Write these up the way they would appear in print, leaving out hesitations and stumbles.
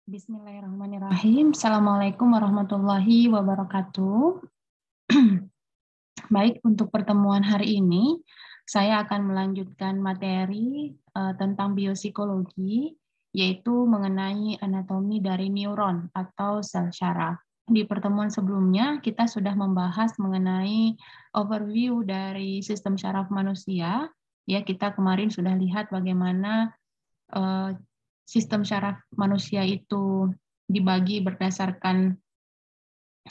Bismillahirrahmanirrahim. Assalamualaikum warahmatullahi wabarakatuh. Baik, untuk pertemuan hari ini, saya akan melanjutkan materi tentang biopsikologi, yaitu mengenai anatomi dari neuron atau sel syaraf. Di pertemuan sebelumnya, kita sudah membahas mengenai overview dari sistem syaraf manusia. Ya, kita kemarin sudah lihat bagaimana sistem syaraf manusia itu dibagi berdasarkan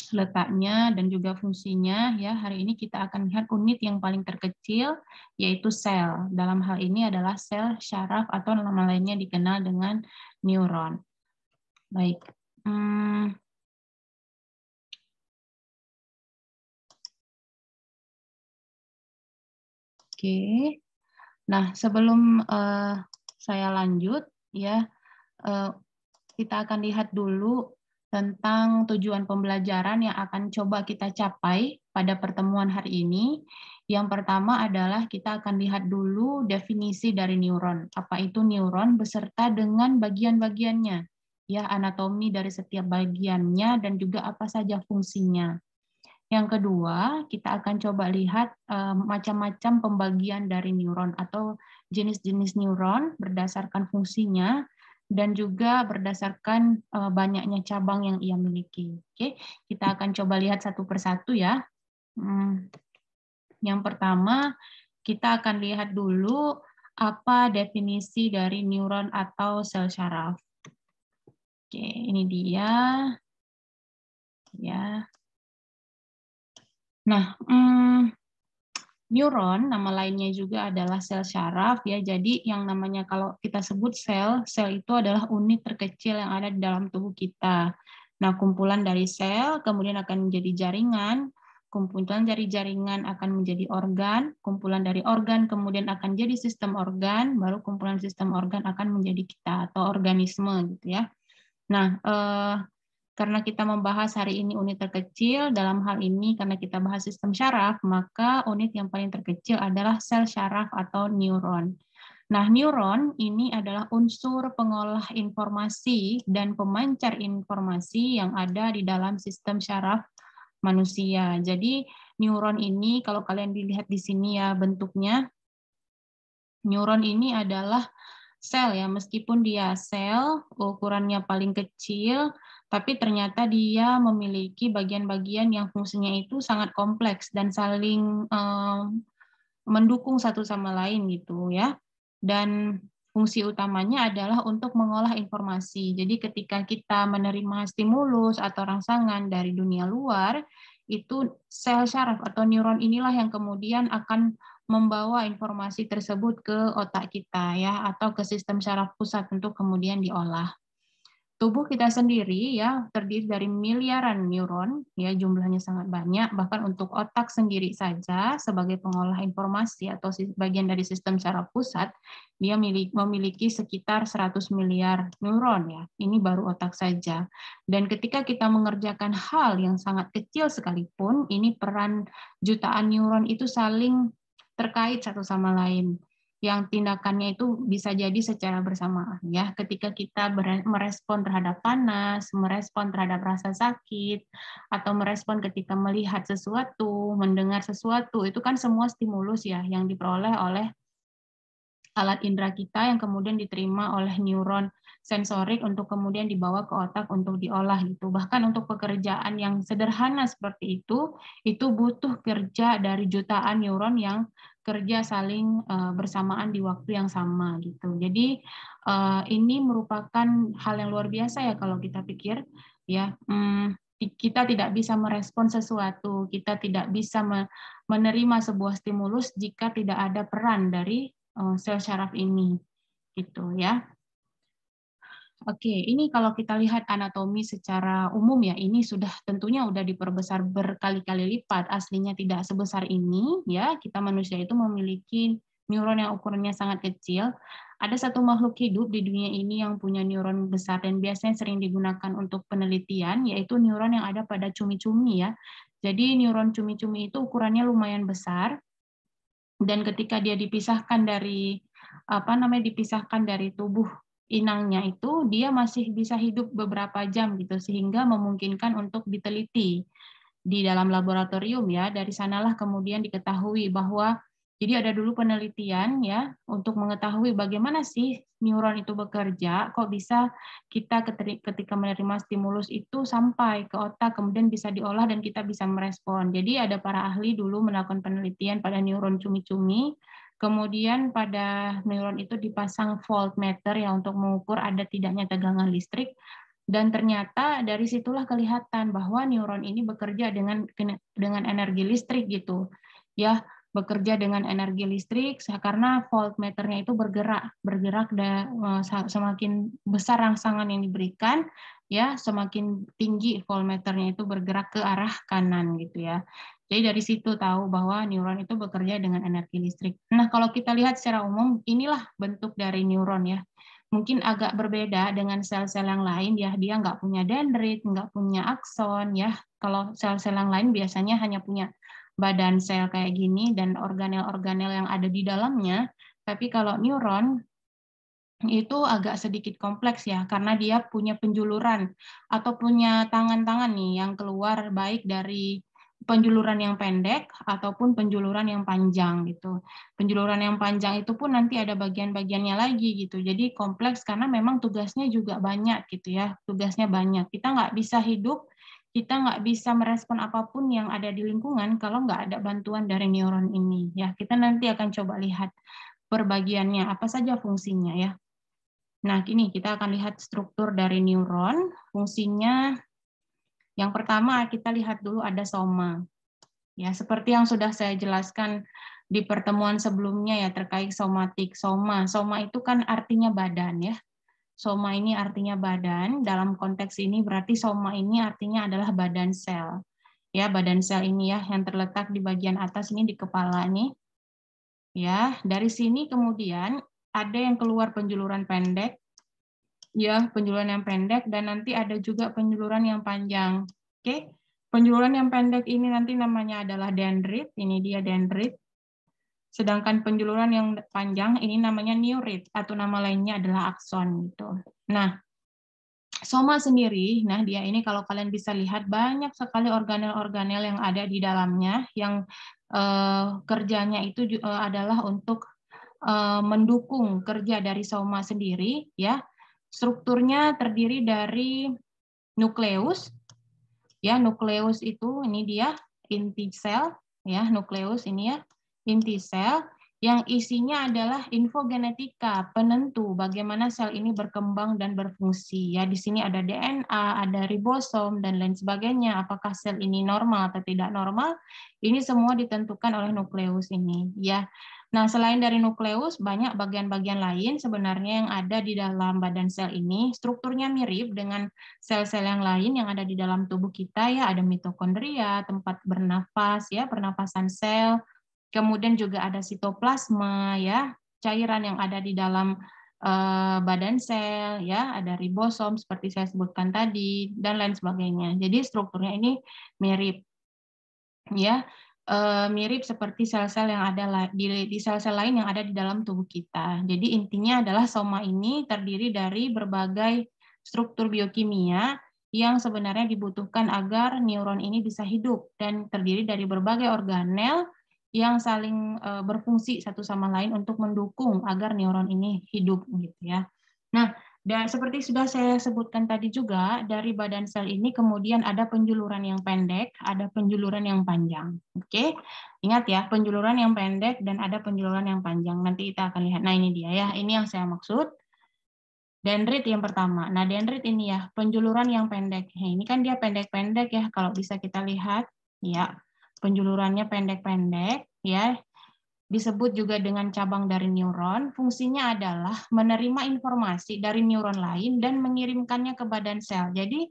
letaknya dan juga fungsinya. Ya, hari ini kita akan lihat unit yang paling terkecil, yaitu sel. Dalam hal ini adalah sel syaraf atau nama lainnya dikenal dengan neuron. Baik. Oke. Nah, sebelum saya lanjut, ya, kita akan lihat dulu tentang tujuan pembelajaran yang akan coba kita capai pada pertemuan hari ini. Yang pertama adalah kita akan lihat dulu definisi dari neuron. Apa itu neuron beserta dengan bagian-bagiannya, ya, anatomi dari setiap bagiannya dan juga apa saja fungsinya. Yang kedua, kita akan coba lihat macam-macam pembagian dari neuron atau jenis-jenis neuron berdasarkan fungsinya dan juga berdasarkan banyaknya cabang yang ia miliki. Oke, kita akan coba lihat satu persatu ya. Yang pertama, kita akan lihat dulu apa definisi dari neuron atau sel syaraf. Oke, ini dia. Ya. Nah, neuron, nama lainnya juga adalah sel syaraf ya. Jadi yang namanya kalau kita sebut sel, sel itu adalah unit terkecil yang ada di dalam tubuh kita. Nah, kumpulan dari sel kemudian akan menjadi jaringan, kumpulan dari jaringan akan menjadi organ, kumpulan dari organ kemudian akan jadi sistem organ, baru kumpulan sistem organ akan menjadi kita atau organisme gitu ya. Nah, karena kita membahas hari ini unit terkecil, dalam hal ini karena kita bahas sistem syaraf, maka unit yang paling terkecil adalah sel syaraf atau neuron. Nah, neuron ini adalah unsur pengolah informasi dan pemancar informasi yang ada di dalam sistem syaraf manusia. Jadi, neuron ini kalau kalian dilihat di sini ya bentuknya, neuron ini adalah sel ya, meskipun dia sel ukurannya paling kecil, tapi ternyata dia memiliki bagian-bagian yang fungsinya itu sangat kompleks dan saling mendukung satu sama lain gitu ya. Dan fungsi utamanya adalah untuk mengolah informasi. Jadi ketika kita menerima stimulus atau rangsangan dari dunia luar, itu sel syaraf atau neuron inilah yang kemudian akan membawa informasi tersebut ke otak kita ya atau ke sistem syaraf pusat untuk kemudian diolah. Tubuh kita sendiri ya terdiri dari miliaran neuron, ya jumlahnya sangat banyak, bahkan untuk otak sendiri saja sebagai pengolah informasi atau bagian dari sistem syaraf pusat, dia memiliki sekitar 100 miliar neuron ya. Ini baru otak saja. Dan ketika kita mengerjakan hal yang sangat kecil sekalipun, ini peran jutaan neuron itu saling terkait satu sama lain, yang tindakannya itu bisa jadi secara bersamaan ya. Ketika kita merespon terhadap panas, merespon terhadap rasa sakit, atau merespon ketika melihat sesuatu, mendengar sesuatu, itu kan semua stimulus ya yang diperoleh oleh alat indera kita yang kemudian diterima oleh neuron sensorik untuk kemudian dibawa ke otak untuk diolah gitu. Bahkan untuk pekerjaan yang sederhana seperti itu butuh kerja dari jutaan neuron yang kerja saling bersamaan di waktu yang sama gitu. Jadi ini merupakan hal yang luar biasa ya kalau kita pikir ya. Kita tidak bisa merespon sesuatu, kita tidak bisa menerima sebuah stimulus jika tidak ada peran dari sel syaraf ini gitu ya. Oke, ini kalau kita lihat anatomi secara umum ya, ini sudah tentunya udah diperbesar berkali-kali lipat. Aslinya tidak sebesar ini ya. Kita manusia itu memiliki neuron yang ukurannya sangat kecil. Ada satu makhluk hidup di dunia ini yang punya neuron besar dan biasanya sering digunakan untuk penelitian, yaitu neuron yang ada pada cumi-cumi ya. Jadi neuron cumi-cumi itu ukurannya lumayan besar dan ketika dia dipisahkan dari dipisahkan dari tubuh inangnya itu dia masih bisa hidup beberapa jam gitu, sehingga memungkinkan untuk diteliti di dalam laboratorium ya. Dari sanalah kemudian diketahui bahwa jadi ada dulu penelitian ya untuk mengetahui bagaimana sih neuron itu bekerja, kok bisa kita ketika menerima stimulus itu sampai ke otak kemudian bisa diolah dan kita bisa merespon. Jadi ada para ahli dulu melakukan penelitian pada neuron cumi-cumi, kemudian pada neuron itu dipasang voltmeter ya untuk mengukur ada tidaknya tegangan listrik. Dan ternyata dari situlah kelihatan bahwa neuron ini bekerja dengan energi listrik gitu. Ya, bekerja dengan energi listrik karena voltmeternya itu bergerak semakin besar rangsangan yang diberikan, ya semakin tinggi voltmeternya itu bergerak ke arah kanan gitu ya. Jadi dari situ tahu bahwa neuron itu bekerja dengan energi listrik. Nah, kalau kita lihat secara umum, inilah bentuk dari neuron ya. Mungkin agak berbeda dengan sel-sel yang lain ya, dia nggak punya dendrit, nggak punya akson ya. Kalau sel-sel yang lain biasanya hanya punya badan sel kayak gini dan organel-organel yang ada di dalamnya. Tapi kalau neuron itu agak sedikit kompleks ya, karena dia punya penjuluran atau punya tangan-tangan nih yang keluar baik dari penjuluran yang pendek ataupun penjuluran yang panjang gitu. Penjuluran yang panjang itu pun nanti ada bagian-bagiannya lagi gitu. Jadi kompleks karena memang tugasnya juga banyak gitu ya. Tugasnya banyak. Kita nggak bisa hidup, kita nggak bisa merespon apapun yang ada di lingkungan kalau nggak ada bantuan dari neuron ini. Ya, kita nanti akan coba lihat perbagiannya apa saja fungsinya ya. Nah, kini kita akan lihat struktur dari neuron. Fungsinya yang pertama kita lihat dulu ada soma. Ya, seperti yang sudah saya jelaskan di pertemuan sebelumnya ya terkait somatik. Soma itu kan artinya badan ya. Soma ini artinya badan. Dalam konteks ini berarti soma ini artinya adalah badan sel. Ya, badan sel ini ya yang terletak di bagian atas ini di kepala nih. Ya, dari sini kemudian ada yang keluar penjuluran pendek. Ya, penjuluran yang pendek dan nanti ada juga penjuluran yang panjang. Oke. Penjuluran yang pendek ini nanti namanya adalah dendrit, ini dia dendrit. Sedangkan penjuluran yang panjang ini namanya neurit atau nama lainnya adalah akson gitu. Nah, soma sendiri, nah dia ini kalau kalian bisa lihat banyak sekali organel-organel yang ada di dalamnya yang kerjanya itu adalah untuk mendukung kerja dari soma sendiri ya. Strukturnya terdiri dari nukleus. Ya, nukleus itu ini dia inti sel ya, nukleus ini ya, inti sel yang isinya adalah infogenetika, penentu bagaimana sel ini berkembang dan berfungsi. Ya, di sini ada DNA, ada ribosom dan lain sebagainya. Apakah sel ini normal atau tidak normal? Ini semua ditentukan oleh nukleus ini, ya. Nah, selain dari nukleus, banyak bagian-bagian lain sebenarnya yang ada di dalam badan sel ini. Strukturnya mirip dengan sel-sel yang lain yang ada di dalam tubuh kita ya, ada mitokondria, tempat bernafas ya, pernapasan sel. Kemudian juga ada sitoplasma ya, cairan yang ada di dalam badan sel ya, ada ribosom seperti saya sebutkan tadi dan lain sebagainya. Jadi strukturnya ini mirip ya, mirip seperti sel-sel yang ada di sel-sel lain yang ada di dalam tubuh kita. Jadi intinya adalah soma ini terdiri dari berbagai struktur biokimia yang sebenarnya dibutuhkan agar neuron ini bisa hidup dan terdiri dari berbagai organel yang saling berfungsi satu sama lain untuk mendukung agar neuron ini hidup gitu ya. Nah, dan seperti sudah saya sebutkan tadi juga, dari badan sel ini kemudian ada penjuluran yang pendek, ada penjuluran yang panjang. Oke, ingat ya, penjuluran yang pendek dan ada penjuluran yang panjang. Nanti kita akan lihat. Nah, ini dia ya, ini yang saya maksud. Dendrit yang pertama. Nah, dendrit ini ya, penjuluran yang pendek. Nah, ini kan dia pendek-pendek ya, kalau bisa kita lihat. Ya, penjulurannya pendek-pendek ya. Disebut juga dengan cabang dari neuron, fungsinya adalah menerima informasi dari neuron lain dan mengirimkannya ke badan sel. Jadi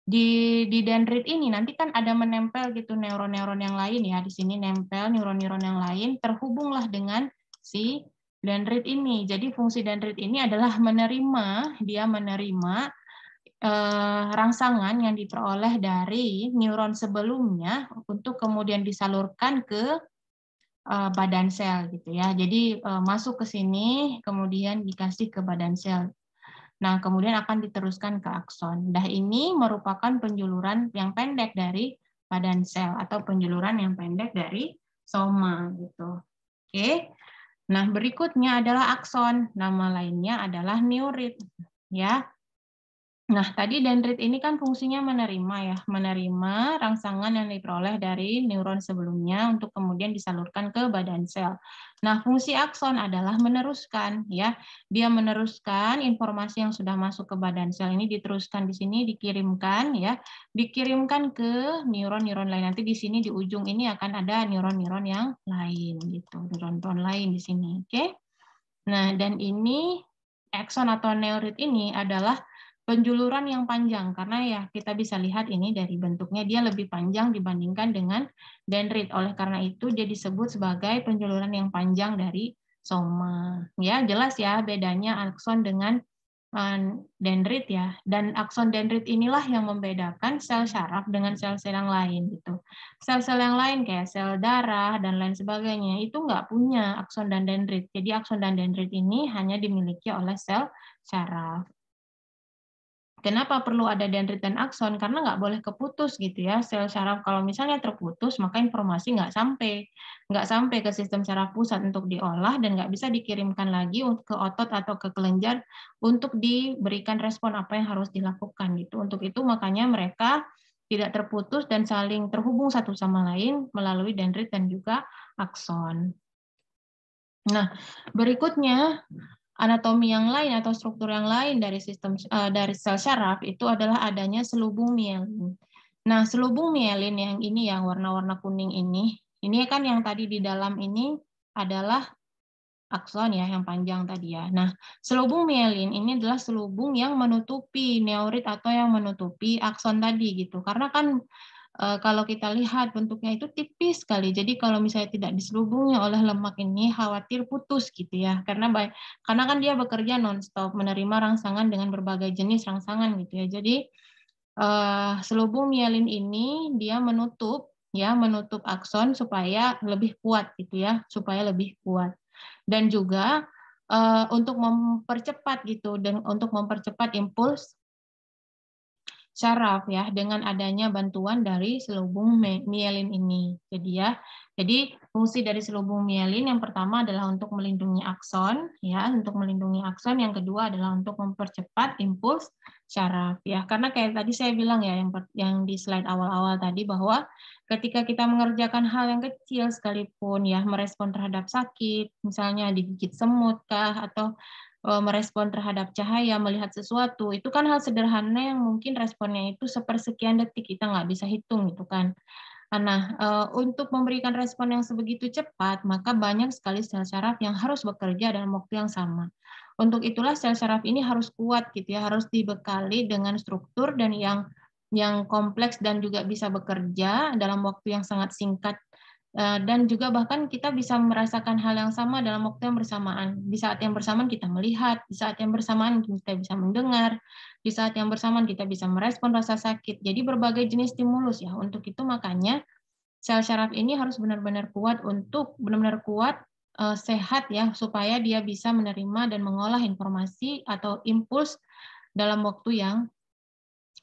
di dendrit ini nanti kan ada menempel gitu neuron-neuron yang lain ya. Di sini nempel neuron-neuron yang lain, terhubunglah dengan si dendrit ini. Jadi fungsi dendrit ini adalah dia menerima rangsangan yang diperoleh dari neuron sebelumnya untuk kemudian disalurkan ke badan sel gitu ya. Jadi masuk ke sini kemudian dikasih ke badan sel. Nah, kemudian akan diteruskan ke akson. Nah, ini merupakan penjuluran yang pendek dari badan sel atau penjuluran yang pendek dari soma gitu. Oke. Nah, berikutnya adalah akson. Nama lainnya adalah neurit ya. Nah, tadi dendrit ini kan fungsinya menerima ya, menerima rangsangan yang diperoleh dari neuron sebelumnya untuk kemudian disalurkan ke badan sel. Nah, fungsi akson adalah meneruskan ya. Dia meneruskan informasi yang sudah masuk ke badan sel ini diteruskan di sini dikirimkan ya, dikirimkan ke neuron-neuron lain. Nanti di sini di ujung ini akan ada neuron-neuron yang lain gitu, neuron-neuron lain di sini. Oke. Nah, dan ini akson atau neurit ini adalah penjuluran yang panjang karena ya kita bisa lihat ini dari bentuknya dia lebih panjang dibandingkan dengan dendrit. Oleh karena itu dia disebut sebagai penjuluran yang panjang dari soma. Ya, jelas ya bedanya akson dengan dendrit ya. Dan akson dendrit inilah yang membedakan sel syaraf dengan sel-sel yang lain gitu. Sel-sel yang lain kayak sel darah dan lain sebagainya itu nggak punya akson dan dendrit. Jadi akson dan dendrit ini hanya dimiliki oleh sel syaraf. Kenapa perlu ada dendrit dan akson? Karena nggak boleh keputus gitu ya. Sel syaraf kalau misalnya terputus, maka informasi nggak sampai ke sistem syaraf pusat untuk diolah dan nggak bisa dikirimkan lagi ke otot atau ke kelenjar untuk diberikan respon apa yang harus dilakukan gitu. Untuk itu makanya mereka tidak terputus dan saling terhubung satu sama lain melalui dendrit dan juga akson. Nah, berikutnya anatomi yang lain atau struktur yang lain dari sistem dari sel syaraf itu adalah adanya selubung mielin. Nah, selubung mielin yang ini yang warna-warna kuning ini kan yang tadi di dalam ini adalah akson ya yang panjang tadi ya. Nah, selubung mielin ini adalah selubung yang menutupi neurit atau yang menutupi akson tadi gitu. Karena kan kalau kita lihat bentuknya itu tipis sekali. Jadi kalau misalnya tidak diselubungi oleh lemak ini khawatir putus gitu ya. Karena kan dia bekerja nonstop menerima rangsangan dengan berbagai jenis rangsangan gitu ya. Jadi selubung mielin ini dia menutup akson supaya lebih kuat gitu ya, supaya lebih kuat. Dan juga untuk mempercepat gitu dan untuk mempercepat impuls syaraf ya dengan adanya bantuan dari selubung mielin ini. Jadi fungsi dari selubung mielin yang pertama adalah untuk melindungi akson ya, untuk melindungi akson, yang kedua adalah untuk mempercepat impuls syaraf ya. Karena kayak tadi saya bilang ya yang di slide awal-awal tadi bahwa ketika kita mengerjakan hal yang kecil sekalipun ya merespon terhadap sakit, misalnya digigit semut kah atau merespon terhadap cahaya, melihat sesuatu, itu kan hal sederhana yang mungkin responnya itu sepersekian detik, kita nggak bisa hitung gitu kan. Nah, untuk memberikan respon yang sebegitu cepat, maka banyak sekali sel syaraf yang harus bekerja dalam waktu yang sama. Untuk itulah sel syaraf ini harus kuat gitu ya, harus dibekali dengan struktur dan yang kompleks dan juga bisa bekerja dalam waktu yang sangat singkat. Dan juga bahkan kita bisa merasakan hal yang sama dalam waktu yang bersamaan. Di saat yang bersamaan kita melihat, di saat yang bersamaan kita bisa mendengar, di saat yang bersamaan kita bisa merespon rasa sakit. Jadi berbagai jenis stimulus ya. Untuk itu makanya sel syaraf ini harus benar-benar kuat sehat ya supaya dia bisa menerima dan mengolah informasi atau impuls dalam waktu yang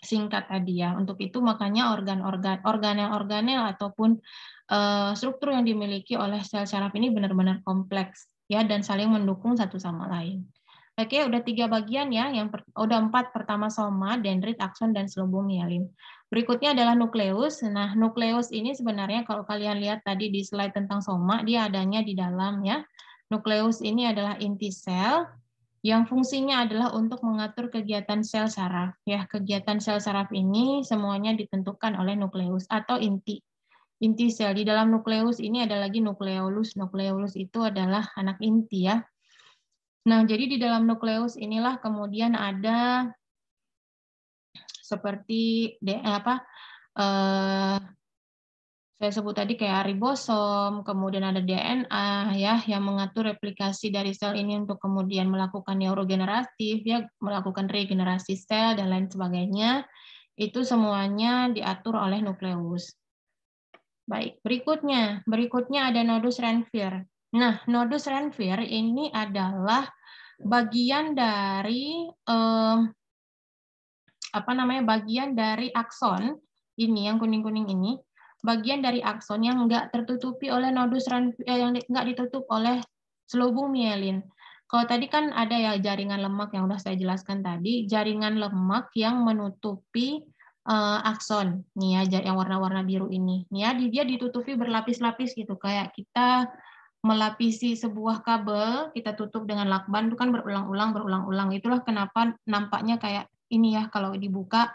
singkat tadi ya. Untuk itu makanya organel ataupun struktur yang dimiliki oleh sel syaraf ini benar-benar kompleks ya dan saling mendukung satu sama lain. Oke, udah 3 bagian ya. Udah 4, pertama soma, dendrit, akson, dan selubung mielin. Berikutnya adalah nukleus. Nah, nukleus ini sebenarnya kalau kalian lihat tadi di slide tentang soma, dia adanya di dalam ya. Nukleus ini adalah inti sel yang fungsinya adalah untuk mengatur kegiatan sel saraf. Ya, kegiatan sel saraf ini semuanya ditentukan oleh nukleus atau inti sel. Di dalam nukleus ini ada lagi nukleolus. Nukleolus itu adalah anak inti ya. Nah, jadi di dalam nukleus inilah kemudian ada seperti saya sebut tadi kayak ribosom, kemudian ada DNA ya yang mengatur replikasi dari sel ini untuk kemudian melakukan neurogeneratif ya, melakukan regenerasi sel dan lain sebagainya. Itu semuanya diatur oleh nukleus. Baik, berikutnya ada nodus Ranvier. Nah, nodus Ranvier ini adalah bagian dari bagian dari akson ini yang kuning-kuning ini, bagian dari akson yang nggak tertutupi oleh nodus yang nggak ditutup oleh selubung mielin. Kalau tadi kan ada ya jaringan lemak yang udah saya jelaskan tadi, jaringan lemak yang menutupi akson nih ya, yang warna-warna biru ini. Nih ya, dia ditutupi berlapis-lapis gitu, kayak kita melapisi sebuah kabel, kita tutup dengan lakban itu kan berulang-ulang. Itulah kenapa nampaknya kayak ini ya, kalau dibuka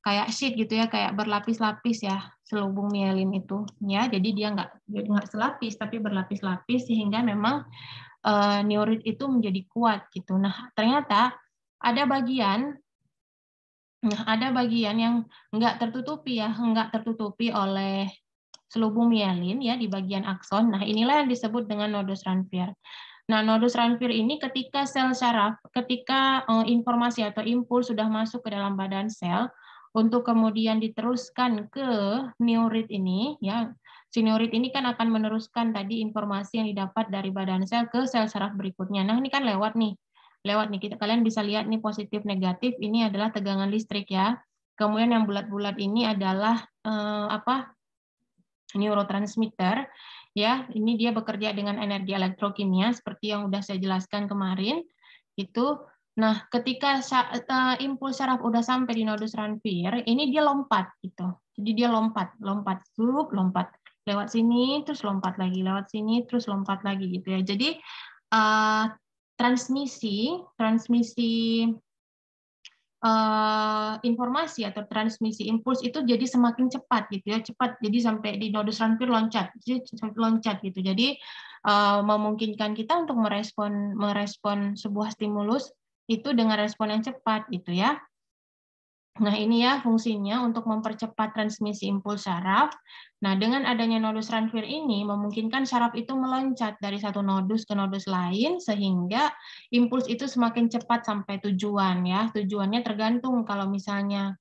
kayak sheet gitu ya, kayak berlapis-lapis ya selubung mielin itu ya. Jadi dia nggak selapis tapi berlapis-lapis sehingga memang neurit itu menjadi kuat gitu. Nah ternyata ada bagian yang nggak tertutupi oleh selubung mielin ya di bagian akson. Nah, inilah yang disebut dengan nodus Ranvier. Nah, nodus Ranvier ini ketika sel saraf, ketika informasi atau impuls sudah masuk ke dalam badan sel untuk kemudian diteruskan ke neurit ini ya. Si neurit ini kan akan meneruskan tadi informasi yang didapat dari badan sel ke sel saraf berikutnya. Nah, ini kan lewat nih. Kalian bisa lihat nih positif negatif ini adalah tegangan listrik ya. Kemudian yang bulat-bulat ini adalah neurotransmitter ya, ini dia bekerja dengan energi elektrokimia seperti yang sudah saya jelaskan kemarin itu. Nah ketika impuls saraf udah sampai di nodus Ranvier ini dia lompat gitu, jadi dia lompat lewat sini terus lompat lagi, lewat sini terus lompat lagi gitu ya. Jadi transmisi informasi atau transmisi impuls itu jadi semakin cepat gitu ya, cepat, jadi sampai di nodus Ranvier loncat gitu. Jadi memungkinkan kita untuk merespon sebuah stimulus itu dengan respon yang cepat gitu ya. Nah, ini ya fungsinya untuk mempercepat transmisi impuls saraf. Nah, dengan adanya nodus Ranvier ini memungkinkan saraf itu meloncat dari satu nodus ke nodus lain sehingga impuls itu semakin cepat sampai tujuan ya. Tujuannya tergantung, kalau misalnya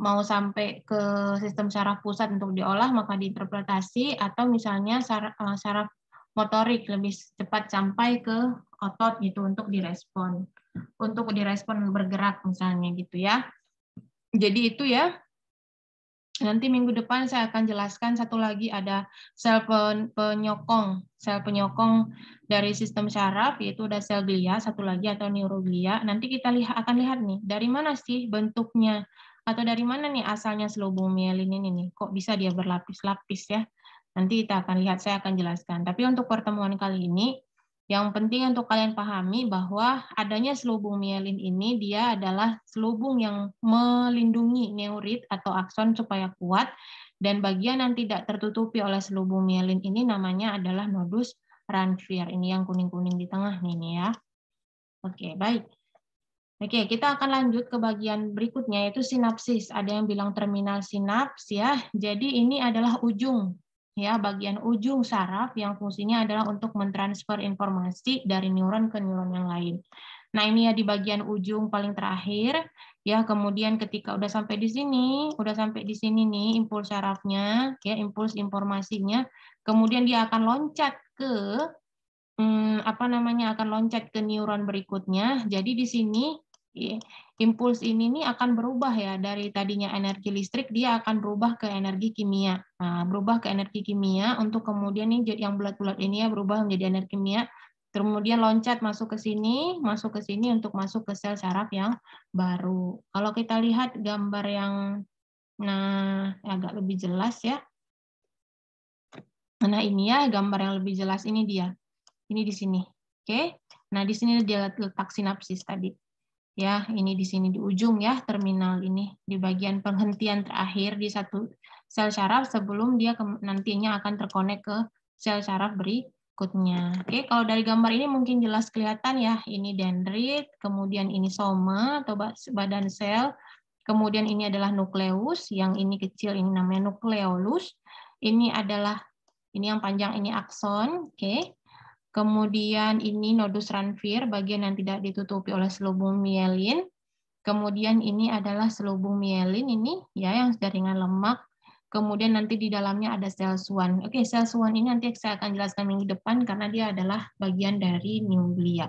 mau sampai ke sistem saraf pusat untuk diolah maka diinterpretasi, atau misalnya saraf motorik lebih cepat sampai ke otot gitu untuk direspon bergerak misalnya gitu ya. Jadi itu ya. Nanti minggu depan saya akan jelaskan satu lagi, ada sel penyokong. Sel penyokong dari sistem saraf, yaitu ada sel glia, satu lagi atau neuroglia. Nanti kita akan lihat nih, dari mana sih bentuknya, atau dari mana nih asalnya selubung mielin ini nih. Kok bisa dia berlapis-lapis ya. Nanti kita akan lihat, saya akan jelaskan. Tapi untuk pertemuan kali ini, yang penting untuk kalian pahami bahwa adanya selubung mielin ini dia adalah selubung yang melindungi neurit atau akson supaya kuat, dan bagian yang tidak tertutupi oleh selubung mielin ini namanya adalah nodus Ranvier. Ini yang kuning-kuning di tengah nih ya. Oke, baik. Oke, kita akan lanjut ke bagian berikutnya yaitu sinapsis. Ada yang bilang terminal sinaps ya. Jadi ini adalah ujung ya, bagian ujung saraf yang fungsinya adalah untuk mentransfer informasi dari neuron ke neuron yang lain. Nah, ini ya di bagian ujung paling terakhir ya. Kemudian ketika udah sampai di sini nih impuls sarafnya ya, impuls informasinya, kemudian dia akan loncat ke akan loncat ke neuron berikutnya. Jadi di sini impuls ini nih akan berubah ya, dari tadinya energi listrik dia akan berubah ke energi kimia. Nah, berubah ke energi kimia untuk kemudian nih yang bulat-bulat ini ya berubah menjadi energi kimia. Kemudian loncat masuk ke sini untuk masuk ke sel saraf yang baru. Kalau kita lihat gambar yang agak lebih jelas ya. Nah, ini ya gambar yang lebih jelas, ini dia. Ini di sini. Oke. Nah, di sini dia letak sinapsis tadi. Ya, ini di sini di ujung ya, terminal ini di bagian penghentian terakhir di satu sel saraf sebelum dia nantinya akan terkonek ke sel saraf berikutnya. Oke, kalau dari gambar ini mungkin jelas kelihatan ya, ini dendrit, kemudian ini soma atau badan sel, kemudian ini adalah nukleus, yang ini kecil ini namanya nukleolus. Ini yang panjang ini akson, oke. Kemudian ini nodus Ranvier, bagian yang tidak ditutupi oleh selubung mielin. Kemudian ini adalah selubung mielin ini ya, yang jaringan lemak. Kemudian nanti di dalamnya ada sel Schwann. Oke, sel Schwann ini nanti saya akan jelaskan minggu depan karena dia adalah bagian dari neuglia.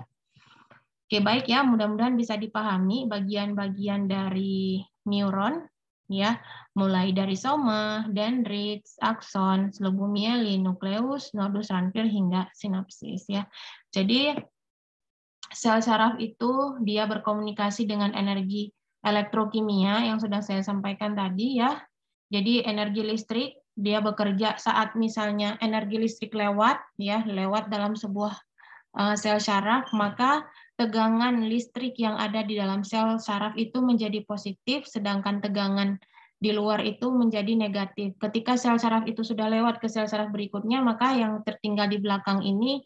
Oke, baik ya, mudah-mudahan bisa dipahami bagian-bagian dari neuron ya, mulai dari soma, dendrit, akson, selubung mielin, nukleus, nodus ranvier hingga sinapsis ya. Jadi sel saraf itu dia berkomunikasi dengan energi elektrokimia yang sudah saya sampaikan tadi ya. Jadi energi listrik dia bekerja saat misalnya energi listrik lewat ya, lewat dalam sebuah sel saraf, maka tegangan listrik yang ada di dalam sel saraf itu menjadi positif, sedangkan tegangan di luar itu menjadi negatif. Ketika sel saraf itu sudah lewat ke sel saraf berikutnya, maka yang tertinggal di belakang ini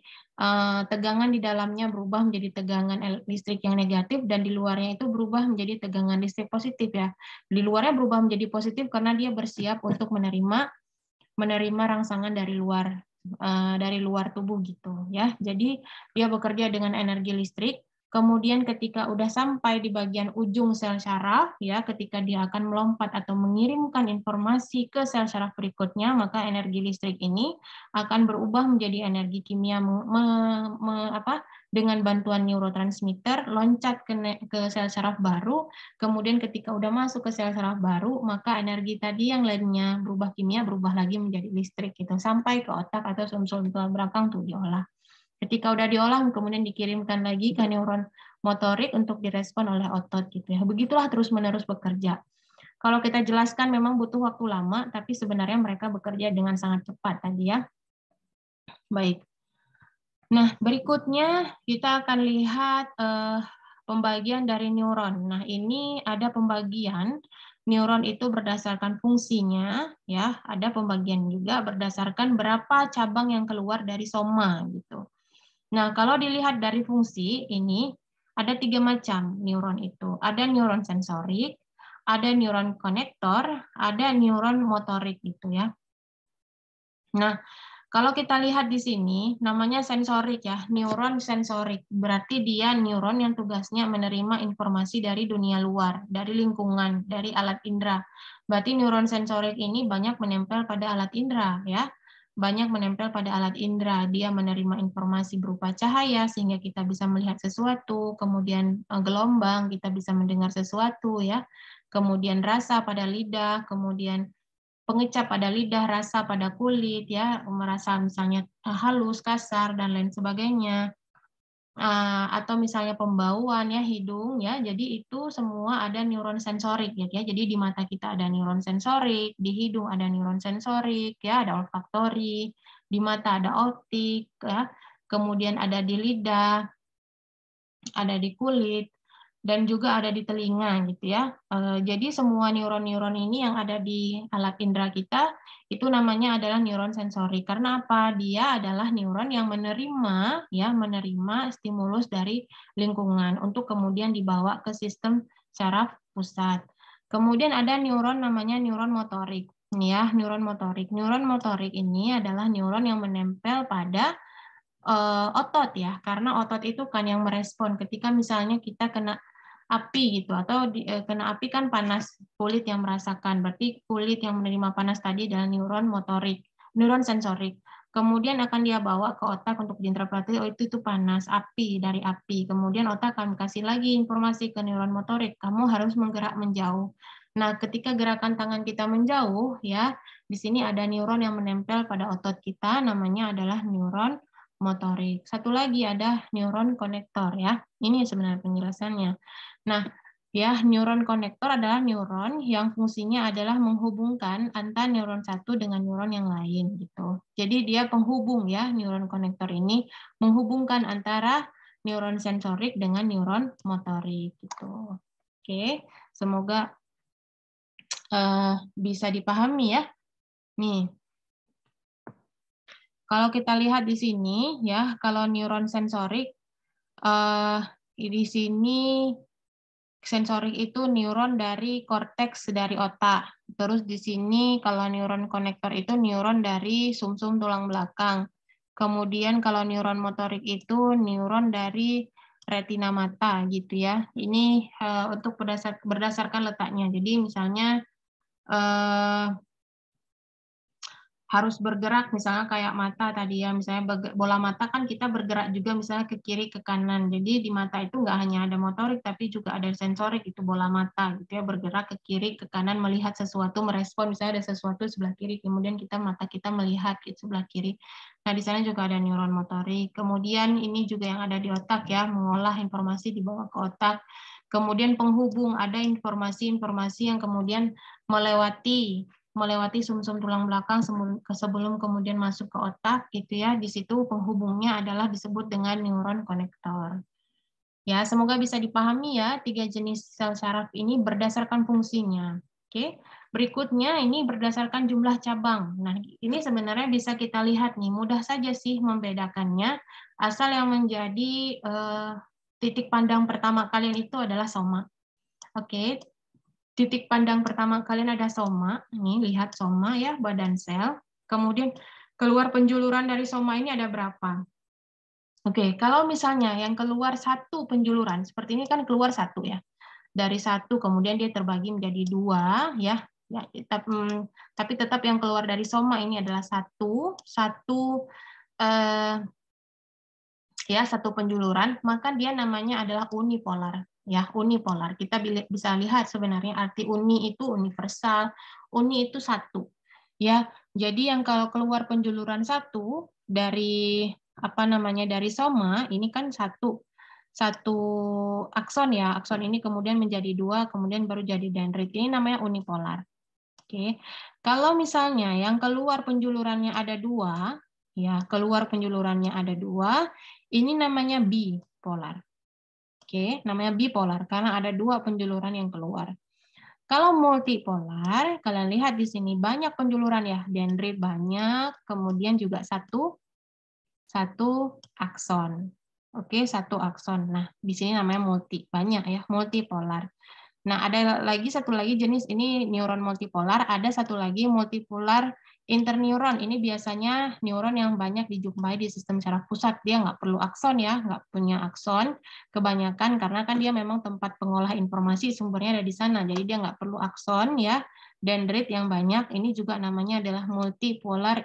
tegangan di dalamnya berubah menjadi tegangan listrik yang negatif, dan di luarnya itu berubah menjadi tegangan listrik positif ya. Di luarnya berubah menjadi positif karena dia bersiap untuk menerima rangsangan dari luar tubuh gitu ya. Jadi dia bekerja dengan energi listrik. Kemudian ketika udah sampai di bagian ujung sel saraf ya, ketika dia akan melompat atau mengirimkan informasi ke sel saraf berikutnya, maka energi listrik ini akan berubah menjadi energi kimia dengan bantuan neurotransmitter loncat ke sel saraf baru. Kemudian ketika udah masuk ke sel saraf baru, maka energi tadi yang lainnya berubah kimia, berubah lagi menjadi listrik gitu, sampai ke otak atau sumsum tulang belakang tuh diolah. Ketika udah diolah, kemudian dikirimkan lagi ke neuron motorik untuk direspon oleh otot gitu ya. Begitulah terus-menerus bekerja. Kalau kita jelaskan memang butuh waktu lama, tapi sebenarnya mereka bekerja dengan sangat cepat tadi ya. Baik. Nah, berikutnya kita akan lihat pembagian dari neuron. Nah, ini ada pembagian neuron itu berdasarkan fungsinya, ya. Ada pembagian juga berdasarkan berapa cabang yang keluar dari soma gitu. Nah, kalau dilihat dari fungsi ini ada 3 macam neuron itu. Ada neuron sensorik, ada neuron konektor, ada neuron motorik gitu ya. Nah, kalau kita lihat di sini, namanya sensorik ya, neuron sensorik. Berarti dia neuron yang tugasnya menerima informasi dari dunia luar, dari lingkungan, dari alat indera. Berarti neuron sensorik ini banyak menempel pada alat indera ya. Banyak menempel pada alat indera. Dia menerima informasi berupa cahaya sehingga kita bisa melihat sesuatu, kemudian gelombang, kita bisa mendengar sesuatu ya. Kemudian rasa pada lidah, kemudian pengecap pada lidah, rasa pada kulit, ya, merasa misalnya halus, kasar, dan lain sebagainya. Atau misalnya pembauan, ya, hidung, ya, jadi itu semua ada neuron sensorik, gitu ya. Jadi di mata kita ada neuron sensorik, di hidung ada neuron sensorik, ya, ada olfaktori, di mata ada optik, ya, kemudian ada di lidah, ada di kulit, dan juga ada di telinga gitu ya. Jadi semua neuron-neuron ini yang ada di alat indera kita itu namanya adalah neuron sensori. Karena apa? Dia adalah neuron yang menerima stimulus dari lingkungan untuk kemudian dibawa ke sistem saraf pusat. Kemudian ada neuron namanya neuron motorik. Ya, neuron motorik. Neuron motorik ini adalah neuron yang menempel pada otot ya, karena otot itu kan yang merespon ketika misalnya kita kena api gitu, atau kena api kan panas, kulit yang merasakan, berarti kulit yang menerima panas tadi adalah neuron motorik, neuron sensorik. Kemudian akan dia bawa ke otak untuk diinterpretasi, oh itu panas, api, dari api. Kemudian otak akan kasih lagi informasi ke neuron motorik, kamu harus menggerak menjauh. Nah, ketika gerakan tangan kita menjauh, ya, di sini ada neuron yang menempel pada otot kita, namanya adalah neuron motorik. Satu lagi ada neuron konektor ya. Ini sebenarnya penjelasannya. Nah, ya, neuron konektor adalah neuron yang fungsinya adalah menghubungkan antara neuron satu dengan neuron yang lain gitu. Jadi dia penghubung ya, neuron konektor ini menghubungkan antara neuron sensorik dengan neuron motorik gitu. Oke, semoga bisa dipahami ya. Nih, kalau kita lihat di sini ya, kalau neuron sensorik di sini sensorik itu neuron dari korteks dari otak. Terus di sini kalau neuron konektor itu neuron dari sumsum tulang belakang. Kemudian kalau neuron motorik itu neuron dari retina mata gitu ya. Ini untuk berdasarkan letaknya. Jadi misalnya harus bergerak, misalnya kayak mata tadi ya, misalnya bola mata kan kita bergerak juga misalnya ke kiri, ke kanan. Jadi di mata itu nggak hanya ada motorik, tapi juga ada sensorik, itu bola mata gitu ya, bergerak ke kiri, ke kanan, melihat sesuatu, merespon, misalnya ada sesuatu sebelah kiri, kemudian mata kita melihat gitu sebelah kiri. Nah, di sana juga ada neuron motorik. Kemudian ini juga yang ada di otak ya, mengolah informasi dibawa ke otak. Kemudian penghubung, ada informasi-informasi yang kemudian melewati sumsum tulang belakang sebelum kemudian masuk ke otak gitu ya. Di situ penghubungnya adalah disebut dengan neuron konektor. Ya, semoga bisa dipahami ya, 3 jenis sel saraf ini berdasarkan fungsinya. Oke. Berikutnya ini berdasarkan jumlah cabang. Nah, ini sebenarnya bisa kita lihat nih, mudah saja sih membedakannya, asal yang menjadi titik pandang pertama kalian itu adalah soma. Oke, titik pandang pertama kalian ada soma, ini lihat soma ya, badan sel. Kemudian keluar penjuluran dari soma ini ada berapa? Oke, kalau misalnya yang keluar satu penjuluran, seperti ini kan keluar satu ya. Dari satu kemudian dia terbagi menjadi dua ya. Ya, tapi tetap yang keluar dari soma ini adalah satu satu penjuluran, maka dia namanya adalah unipolar. Ya, unipolar. Kita bisa lihat sebenarnya arti uni itu universal, uni itu satu. Ya, jadi yang kalau keluar penjuluran satu dari dari soma ini kan satu akson ya. Akson ini kemudian menjadi dua, kemudian baru jadi dendrit. Ini namanya unipolar. Oke. Kalau misalnya yang keluar penjulurannya ada dua, ya, keluar penjulurannya ada dua, ini namanya bipolar. Oke, namanya bipolar karena ada dua penjuluran yang keluar. Kalau multipolar, kalian lihat di sini banyak penjuluran ya, dendrit banyak, kemudian juga satu akson. Oke, satu akson. Nah, di sini namanya banyak ya, multipolar. Nah, ada satu lagi jenis ini neuron multipolar, ada satu lagi multipolar interneuron. Ini biasanya neuron yang banyak dijumpai di sistem saraf pusat. Dia nggak perlu akson ya, nggak punya akson kebanyakan karena kan dia memang tempat pengolah informasi sumbernya ada di sana. Jadi dia nggak perlu akson ya. Dendrit yang banyak ini juga namanya adalah multipolar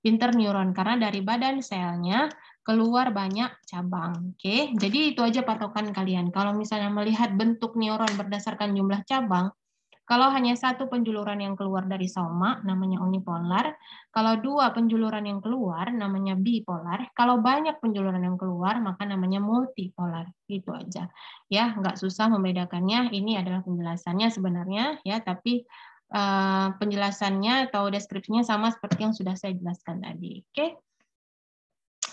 interneuron karena dari badan selnya keluar banyak cabang. Oke, jadi itu aja patokan kalian. Kalau misalnya melihat bentuk neuron berdasarkan jumlah cabang, kalau hanya satu penjuluran yang keluar dari soma, namanya unipolar. Kalau dua penjuluran yang keluar, namanya bipolar. Kalau banyak penjuluran yang keluar, maka namanya multipolar. Itu aja. Ya, nggak susah membedakannya. Ini adalah penjelasannya sebenarnya, ya. Tapi penjelasannya atau deskripsinya sama seperti yang sudah saya jelaskan tadi. Oke.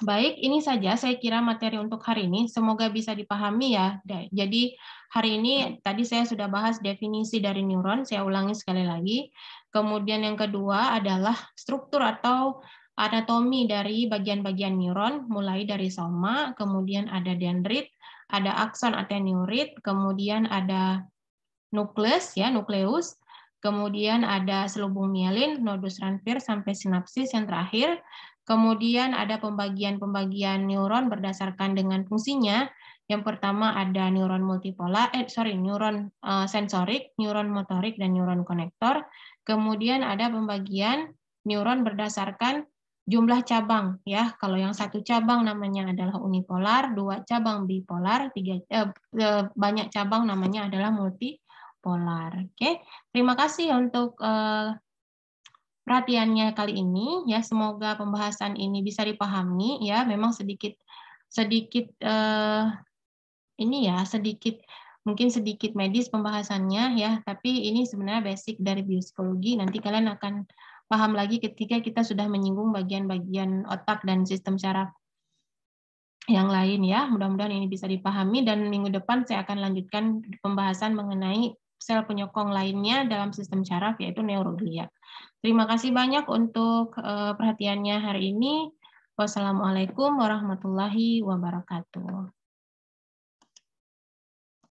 Baik, ini saja saya kira materi untuk hari ini. Semoga bisa dipahami ya. Jadi hari ini tadi saya sudah bahas definisi dari neuron, saya ulangi sekali lagi. Kemudian yang kedua adalah struktur atau anatomi dari bagian-bagian neuron, mulai dari soma, kemudian ada dendrit, ada akson atau neurit, kemudian ada nukleus ya, nukleus, kemudian ada selubung mielin, nodus Ranvier sampai sinapsis yang terakhir. Kemudian ada pembagian-pembagian neuron berdasarkan dengan fungsinya. Yang pertama ada neuron neuron sensorik, neuron motorik, dan neuron konektor. Kemudian ada pembagian neuron berdasarkan jumlah cabang ya. Kalau yang satu cabang namanya adalah unipolar, dua cabang bipolar, banyak cabang namanya adalah multipolar. Oke, terima kasih untuk perhatiannya kali ini ya, semoga pembahasan ini bisa dipahami ya. Memang sedikit mungkin sedikit medis pembahasannya ya, tapi ini sebenarnya basic dari biopsikologi. Nanti kalian akan paham lagi ketika kita sudah menyinggung bagian-bagian otak dan sistem saraf yang lain ya. Mudah-mudahan ini bisa dipahami dan minggu depan saya akan lanjutkan pembahasan mengenai sel penyokong lainnya dalam sistem saraf yaitu neuroglia. Terima kasih banyak untuk perhatiannya hari ini. Wassalamualaikum warahmatullahi wabarakatuh.